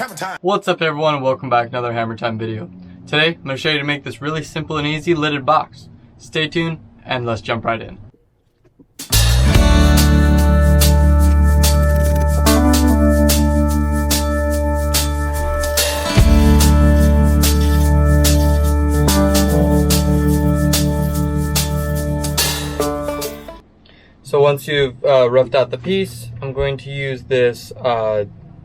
Hammertime. What's up everyone, and welcome back to another Hammertime video. Today, I'm going to show you how to make this really simple and easy lidded box. Stay tuned, and let's jump right in. So once you've roughed out the piece, I'm going to use this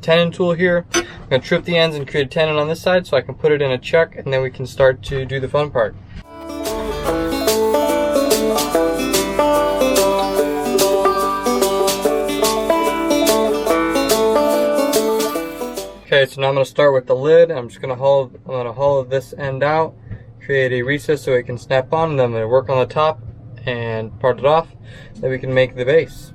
tenon tool here. I'm going to trip the ends and create a tenon on this side so I can put it in a chuck, and then we can start to do the fun part. Okay, so now I'm going to start with the lid. I'm just going to hollow this end out, create a recess so it can snap on, and then I'm going to work on the top and part it off. Then we can make the base.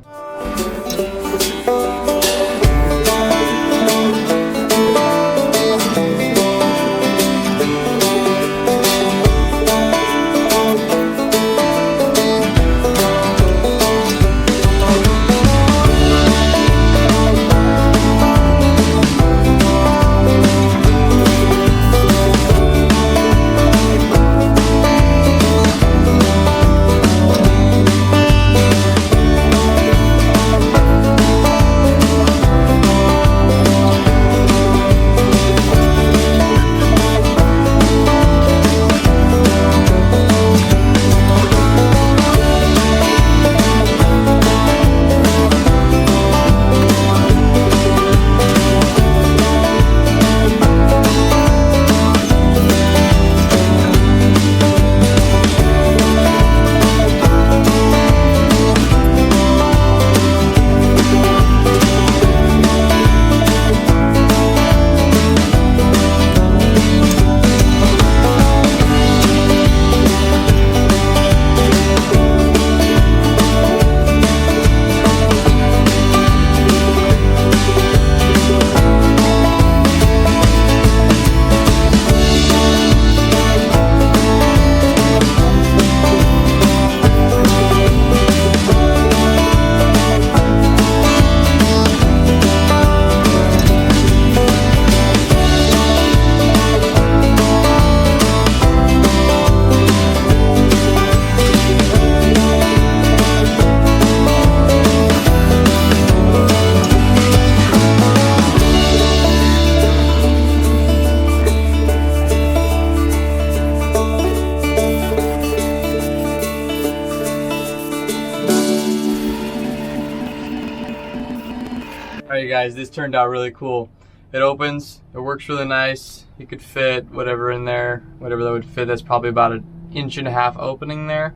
Alright guys, this turned out really cool. It opens, it works really nice. You could fit whatever in there, whatever that would fit. That's probably about 1.5 inches opening there.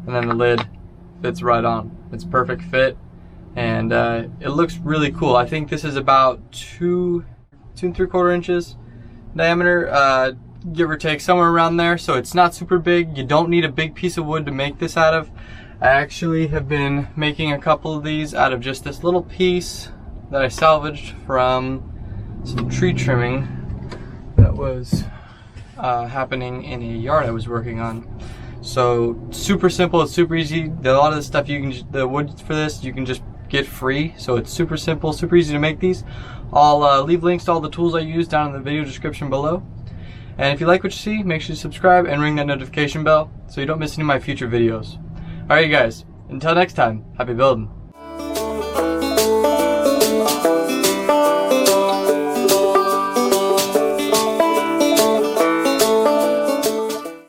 And then the lid fits right on. It's perfect fit, and it looks really cool. I think this is about 2 3/4 inches diameter, give or take, somewhere around there. So it's not super big. You don't need a big piece of wood to make this out of. I actually have been making a couple of these out of just this little piece that I salvaged from some tree trimming that was happening in a yard I was working on. So super simple, it's super easy. A lot of the stuff the wood for this you can just get free, so it's super simple, super easy to make these. I'll leave links to all the tools I use down in the video description below. And if you like what you see, make sure you subscribe and ring that notification bell so you don't miss any of my future videos. Alright guys, until next time, happy building.